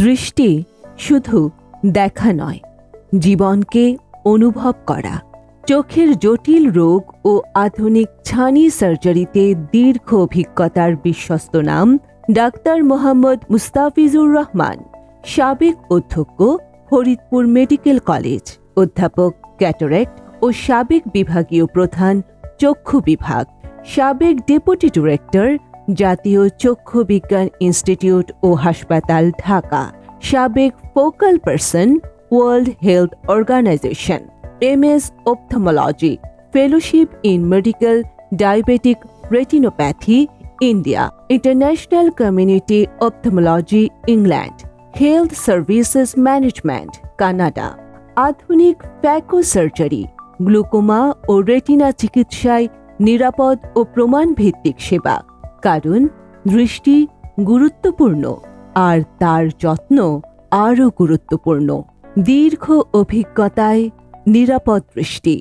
দৃষ্টি শুধু দেখা নয়, জীবনকে অনুভব করা। চোখের জটিল রোগ ও আধুনিক ছানি সার্জারিতে দীর্ঘ অভিজ্ঞতার বিশ্বস্ত নাম ডাক্তার মোহাম্মদ মুস্তাফিজুর রহমান, সাবেক অধ্যক্ষ, ফরিদপুর মেডিকেল কলেজ, অধ্যাপক, ক্যাটারেক্ট ও সাবেক বিভাগীয় প্রধান, চক্ষু বিভাগ, সাবেক ডেপুটি ডিরেক্টর, জাতীয় চক্ষু বিজ্ঞান ইনস্টিটিউট ও হাসপাতাল, ঢাকা, সাবেক focal person, world health organization, MS Ophthalmology, Fellowship in Medical Diabetic Retinopathy, India, International Community Ophthalmology, England, Health Services Management, Canada. আধুনিক ফ্যাকো সার্জারি, গ্লুকোমা ও রেটিনা চিকিৎসায় নিরাপদ ও প্রমাণ ভিত্তিক সেবা। কারণ দৃষ্টি গুরুত্বপূর্ণ, আর তার যত্ন আরও গুরুত্বপূর্ণ। দীর্ঘ অভিজ্ঞতায় নিরাপদ দৃষ্টি।